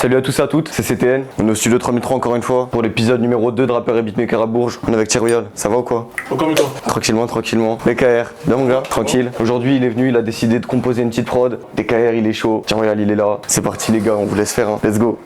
Salut à tous et à toutes, c'est CTN. On est au studio 3003 encore une fois pour l'épisode numéro 2 de Rappeur et Beatmaker à Bourges. On est avec T-Royal, ça va ou quoi? Encore mieux toi. Tranquillement. DKR, bien mon gars, tranquille. Aujourd'hui il est venu, il a décidé de composer une petite prod. DKR il est chaud, T-Royal il est là. C'est parti les gars, on vous laisse faire, hein. Let's go.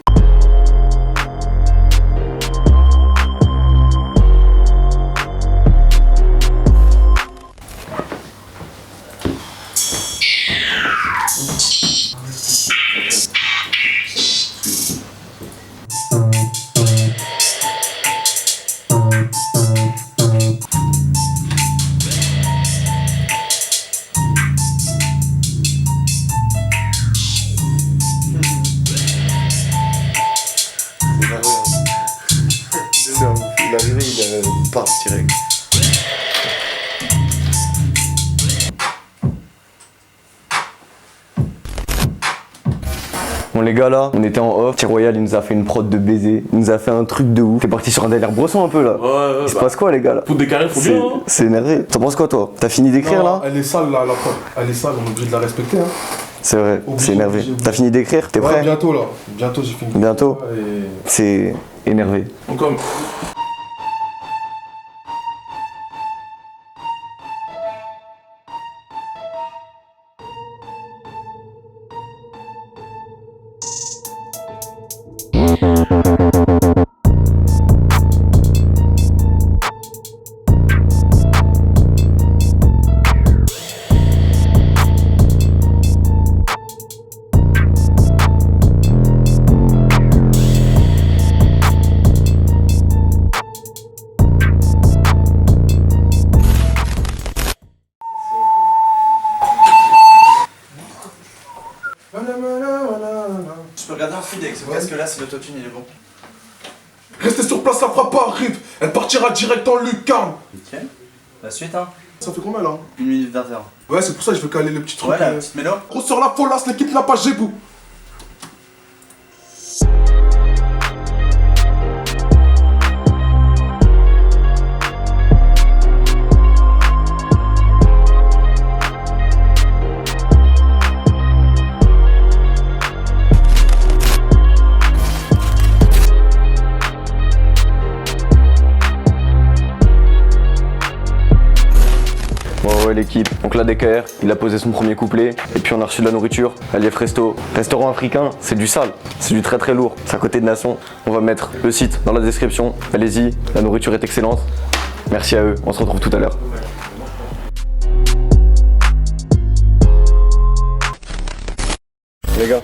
Il est arrivé, il part direct. Bon les gars là, on était en off, T-Royal il nous a fait une prod de baiser, il nous a fait un truc de ouf. T'es parti sur un délire brosson un peu là. Ouais, il se passe quoi les gars là? Pour décaler, faut bien hein. C'est énervé. T'en penses quoi toi? T'as fini d'écrire là? Elle est sale là, la prod. Elle est sale, on est obligé de la respecter hein. C'est vrai, c'est énervé. Obligé. T'as fini d'écrire? T'es prêt? Bientôt là. Bientôt j'ai fini. Bientôt? Et... C'est énervé. Encore. Je peux regarder un Fidex, parce que là, c'est l'autotune, il est bon. Restez sur place, la frappe arrive. Elle partira direct en lucarne. Nickel. La suite, hein. Ça fait combien là? 1 minute 21. Ouais, c'est pour ça que je veux caler le petit truc. Ouais, la petite mélo. Gros sur la folasse, l'équipe n'a pas Gébou. Ouais l'équipe, donc là DKR, il a posé son premier couplet et puis on a reçu de la nourriture. Alief Resto, restaurant africain, c'est du sale, c'est du très lourd, c'est à côté de Nation. On va mettre le site dans la description, allez-y, la nourriture est excellente. Merci à eux, on se retrouve tout à l'heure. Les gars,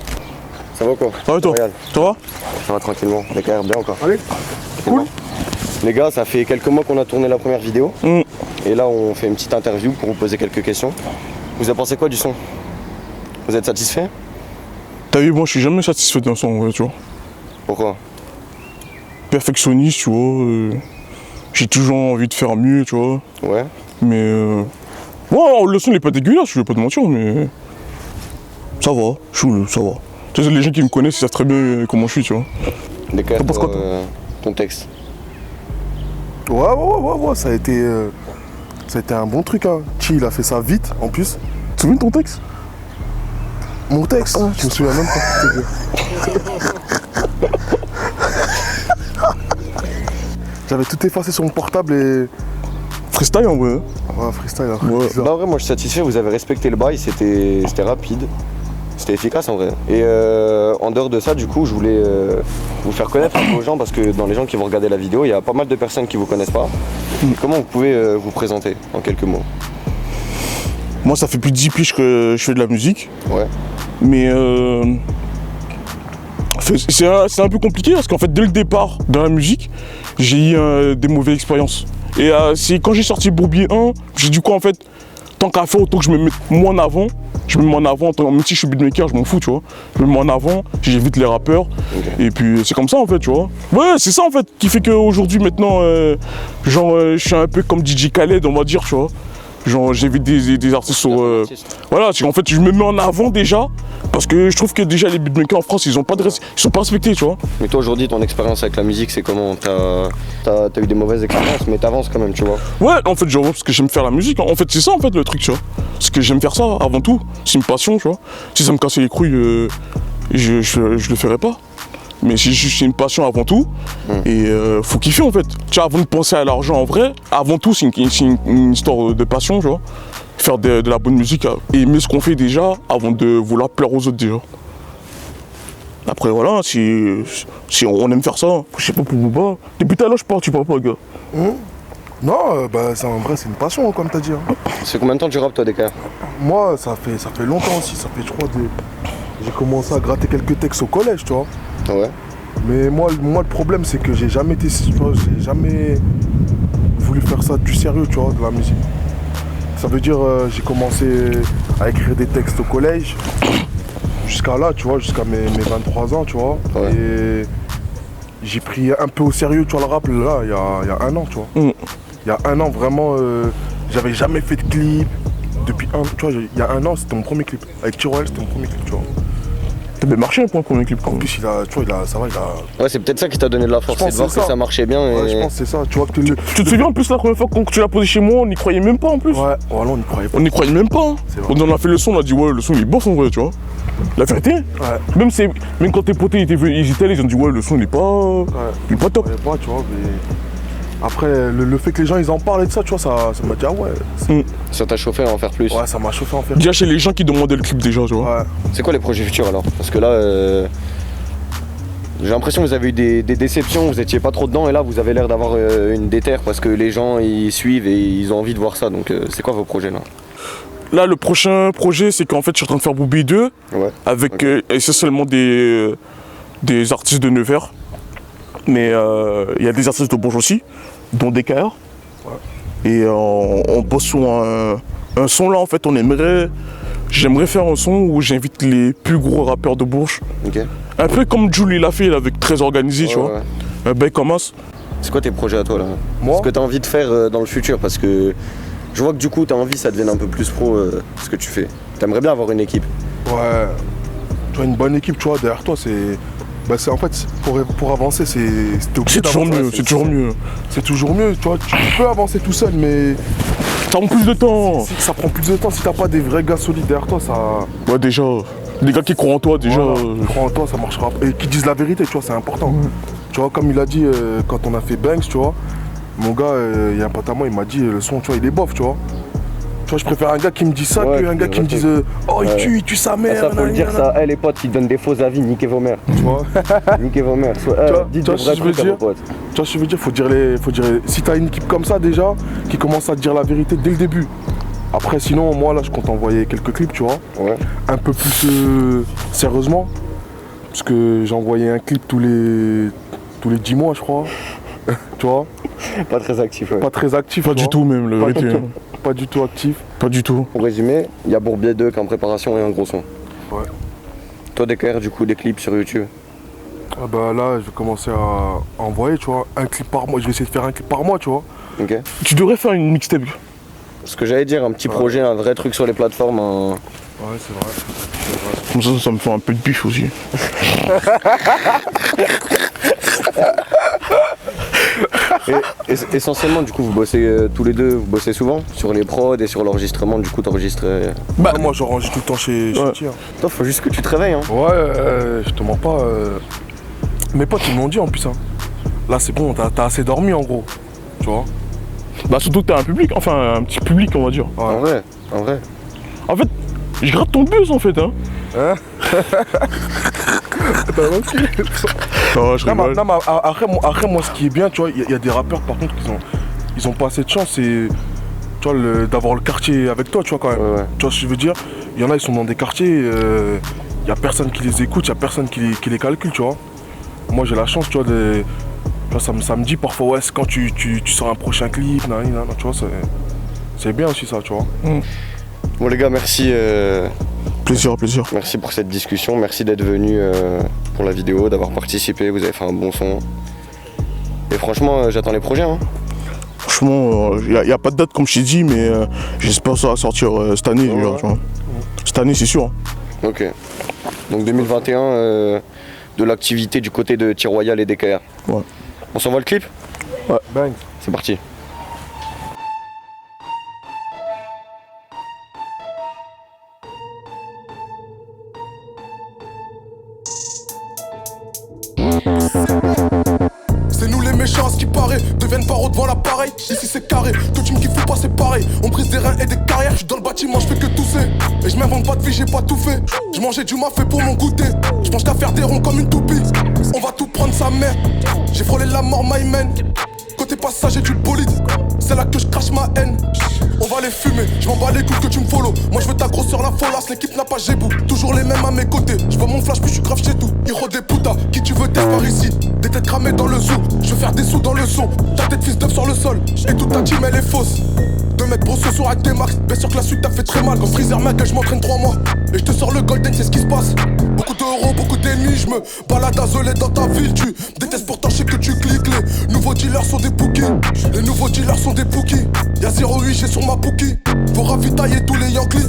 ça va quoi? Ça va toi? Ça va? Ça va tranquillement, DKR bien encore. Allez, cool. Les gars, ça fait quelques mois qu'on a tourné la première vidéo. Et là, on fait une petite interview pour vous poser quelques questions. Vous avez pensé quoi du son? Vous êtes satisfait? T'as vu, moi je suis jamais satisfait d'un son, ouais, tu vois. Pourquoi? Perfectionniste, tu vois. J'ai toujours envie de faire mieux, tu vois. Ouais. Mais ouais, le son il est pas dégueulasse, je vais pas te mentir, mais ça va, ça va. Tu sais, les gens qui me connaissent, ils savent très bien comment je suis, tu vois. DKR, penses quoi, toi ton texte. Ouais, ça a été un bon truc hein. Chi, il a fait ça vite en plus. Tu te souviens de ton texte? Mon texte, je me souviens même pas. J'avais tout effacé sur mon portable et... Freestyle en vrai. Ouais, freestyle hein. Ouais. Bah en vrai, moi je suis satisfait, vous avez respecté le bail, c'était rapide. C'était efficace en vrai. Et en dehors de ça, du coup, je voulais vous faire connaître un peu aux gens parce que dans les gens qui vont regarder la vidéo, il y a pas mal de personnes qui vous connaissent pas. Comment vous pouvez vous présenter en quelques mots? Moi, ça fait plus de 10 piges que je fais de la musique. Ouais. Mais c'est un peu compliqué parce qu'en fait, dès le départ dans la musique, j'ai eu des mauvaises expériences. Et c'est quand j'ai sorti Bourbier 1, j'ai dit quoi en fait, tant qu'à faire, autant que je me mette moi en avant. Je me mets en avant, même si je suis beatmaker, je m'en fous, tu vois. Je me mets en avant, j'évite les rappeurs. Okay. Et puis c'est comme ça en fait, tu vois. Ouais, c'est ça en fait qui fait qu'aujourd'hui maintenant, je suis un peu comme DJ Khaled, on va dire, tu vois. Genre j'évite des artistes sur... Voilà, en fait je me mets en avant déjà, parce que je trouve que déjà les beatmakers en France, ils sont pas respectés, tu vois. Mais toi aujourd'hui, ton expérience avec la musique, c'est comment? T'as eu des mauvaises expériences, mais t'avances quand même, tu vois. Ouais, en fait j'avance parce que j'aime faire la musique, en fait c'est ça en fait le truc, tu vois. Parce que j'aime faire ça avant tout, c'est une passion, tu vois. Si ça me cassait les couilles, je le ferais pas. Mais c'est juste une passion avant tout. Et faut kiffer en fait. Tu vois, avant de penser à l'argent en vrai, avant tout, c'est une histoire de passion, tu vois. Faire de la bonne musique, aimer ce qu'on fait déjà, avant de vouloir plaire aux autres déjà. Après voilà, si on aime faire ça, je sais pas pour vous pas. Depuis tout à l'heure, je parle, tu parles pas, gars. Non, en vrai, c'est une passion, comme t'as dit. Hein. C'est combien de temps tu rappes toi, DKR? Moi, ça fait longtemps aussi. Ça fait, je crois, j'ai commencé à gratter quelques textes au collège, tu vois. Ouais. Mais moi, le problème, c'est que j'ai jamais été, tu vois, j'ai jamais voulu faire ça du sérieux, tu vois, de la musique. Ça veut dire, j'ai commencé à écrire des textes au collège, jusqu'à là, tu vois, jusqu'à mes 23 ans, tu vois. Ouais. Et j'ai pris un peu au sérieux, tu vois, le rap, là, il y a un an, tu vois. Il y a un an, vraiment, j'avais jamais fait de clip. Depuis tu vois, il y a un an, c'était mon premier clip. Avec Tyrell, c'était mon premier clip, tu vois. T'avais marché pour un premier clip quand En même. plus, ça va, il a... Ouais, c'est peut-être ça qui t'a donné de la force, Je c'est pense de voir que que c'est ça marchait bien. Et... Ouais, je pense que c'est ça, tu vois que Tu te souviens en plus la première fois quand tu l'as posé chez moi, on n'y croyait même pas en plus. Ouais, voilà, on n'y croyait pas. On n'y croyait même pas. Hein. C'est vrai. On en a fait le son, on a dit ouais, le son il est bof en vrai, tu vois. La vérité. Ouais. Même quand tes potes ils étaient allés, ils ont dit ouais, le son il est pas top. Je croyais pas, tu vois, mais... Après, le fait que les gens ils en parlent et de ça, tu vois, ça m'a dit ah ouais. Ça t'a chauffé à en faire plus. Ouais, ça m'a chauffé en faire. Déjà chez les gens qui demandaient le clip déjà, tu vois. Ouais. C'est quoi les projets futurs alors? Parce que là, j'ai l'impression que vous avez eu des déceptions, vous étiez pas trop dedans et là vous avez l'air d'avoir une déterre parce que les gens ils suivent et ils ont envie de voir ça. Donc c'est quoi vos projets là? Là, le prochain projet, c'est qu'en fait, je suis en train de faire Booby 2 avec essentiellement des artistes de Nevers. Mais il y a des artistes de Bourges aussi, dont DKR. Et on bosse sur un son là, en fait, j'aimerais faire un son où j'invite les plus gros rappeurs de Bourges. Ok. Un peu comme Jules l'a fait avec Très Organisé, tu vois. Ben commence. C'est quoi tes projets à toi là? Moi Ce que t'as envie de faire dans le futur, parce que je vois que du coup t'as envie que ça devienne un peu plus pro ce que tu fais. T'aimerais bien avoir une équipe. Ouais. Tu vois, une bonne équipe, tu vois, derrière toi, c'est... c'est en fait, pour avancer, t'es obligé C'est toujours d'avancer. mieux, c'est toujours mieux. C'est toujours mieux, tu vois. Tu peux avancer tout seul, mais Ça prend plus de temps. ça prend plus de temps. Si t'as pas des vrais gars solides derrière toi, ça... Ouais, déjà. Des gars qui croient en toi, déjà. Voilà, crois en toi, ça marchera. Et qui disent la vérité, tu vois, c'est important. Tu vois, comme il a dit quand on a fait Banks, tu vois, mon gars, il y a un pote à moi, il m'a dit le son, tu vois, il est bof, tu vois. Tu vois, je préfère un gars qui me dit ça qu'un gars qui me dise oh, il tue sa mère. Ça, faut le dire, ça. Les potes qui donnent des faux avis, niquez vos mères. Tu vois, Niquez vos mères. Dites tu vois des ce vrais que je veux trucs à dire vos potes. Tu vois ce que je veux dire, faut dire si t'as une équipe comme ça déjà, qui commence à te dire la vérité dès le début. Après, sinon, moi là, je compte envoyer quelques clips, tu vois. Ouais. Un peu plus sérieusement. Parce que j'ai envoyé un clip tous les 10 mois, je crois. Tu vois. Pas très actif, ouais. Pas très actif. Pas tu du vois. tout, même, la vérité. Pas du tout actif. Pas du tout. Pour résumer, il y a Bourbier 2 qui est en préparation et un gros son. Ouais. Toi, DKR, du coup, des clips sur YouTube. Ah bah là, je vais commencer à envoyer, tu vois, un clip par mois. Je vais essayer de faire un clip par mois, tu vois. Ok. Tu devrais faire une mixtape. Ce que j'allais dire, un petit projet, un vrai truc sur les plateformes. Ouais, c'est vrai. Comme ça me fait un peu de bif aussi. Et essentiellement, du coup, vous bossez tous les deux, vous bossez souvent sur les prods et sur l'enregistrement. Du coup, t'enregistres. Bah, Moi, j'enregistre tout le temps chez Tir. Toi, faut juste que tu te réveilles, hein. Ouais, je te mens pas. Mes potes, ils m'ont dit en plus. Hein. Là, c'est bon, t'as assez dormi en gros. Tu vois. bah surtout que t'as un public, enfin un petit public on va dire. Ouais. En vrai, en vrai. En fait, je gratte ton buzz en fait, hein. Hein. Non, je rigole. Non, mais après, moi, ce qui est bien, tu vois, il y a des rappeurs par contre ils ont pas assez de chance, c'est tu vois, d'avoir le quartier avec toi, tu vois, quand même. Ouais. Tu vois ce que je veux dire? Il y en a, ils sont dans des quartiers, il y a personne qui les écoute, il y a personne qui les calcule, tu vois. Moi, j'ai la chance, tu vois, tu vois, ça me dit parfois, ouais, c'est quand tu sors un prochain clip, tu vois, c'est bien aussi ça, tu vois. Bon, les gars, merci. Plaisir. Merci pour cette discussion, merci d'être venu pour la vidéo, d'avoir participé, vous avez fait un bon son. Et franchement, j'attends les projets. Hein. Franchement, il n'y a pas de date comme je t'ai dit, mais j'espère que ça va sortir cette année. Ouais. Tu vois. Cette année, c'est sûr. Ok. Donc 2021, de l'activité du côté de Tir Royal et DKR. Ouais. On s'envoie le clip? Bang. C'est parti. C'est nous les méchants, à ce qui paraît, deviennent paro devant l'appareil. Ici c'est carré, toi tu me kiffes pas, c'est pareil. On brise des reins et des carrières, je suis dans le bâtiment, je fais que tousser. Et je m'invente pas de vie, j'ai pas tout fait. Je mangeais du mafé pour mon goûter. Je pense qu'à faire des ronds comme une toupie. On va tout prendre sa mère. J'ai frôlé la mort, my man. Côté passager du bolide, c'est là que je crache ma haine. On va les fumer, je m'en bats les couilles que tu me follow. Moi je veux ta grosseur, la folasse, l'équipe n'a pas gébou. Toujours les mêmes à mes côtés, je vois mon flash puis je suis grave chez tout. Hiro des putas, qui tu veux t'es par ici. Des têtes cramées dans le zoo, je veux faire des sous dans le son. Ta tête fils d'œuf sur le sol, et toute ta team elle est fausse. 2 mètres brosso sur avec des max, bien sûr que la suite t'a fait très mal. Quand Freezer m'a je m'entraîne 3 mois. Et je te sors le golden, c'est ce qui se passe. Beaucoup d'euros, beaucoup d'ennemis, je me balade isolé dans ta ville. Tu détestes pourtant, je sais que tu cliques. Les nouveaux dealers sont des bookies. Les nouveaux dealers sont des bookies. Y'a 0,8, j'ai sur ma bookie. Faut ravitailler tous les Yankees.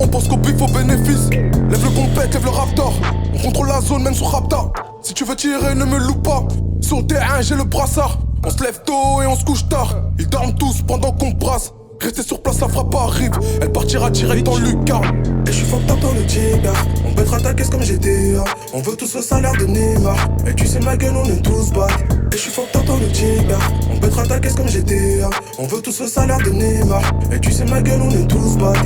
On pense qu'au bif, au bénéfice. Lève le compète, lève le raptor. On contrôle la zone, même sur Raptor. Si tu veux tirer, ne me loupe pas. Sur le terrain, j'ai le brassard. On se lève tôt et on se couche tard. Ils dorment tous pendant qu'on brasse. Rester sur place, la frappe arrive. Elle partira direct dans le lucarne. Et je suis fucked up dans le Tigard. On pètera ta caisse comme GTA. On veut tous le salaire de Neymar. Et tu sais ma gueule, on est tous bad. Et je suis fucked up dans le Tigard. On pètera ta caisse comme GTA. On veut tous le salaire de Neymar. Et tu sais ma gueule, on est tous bad.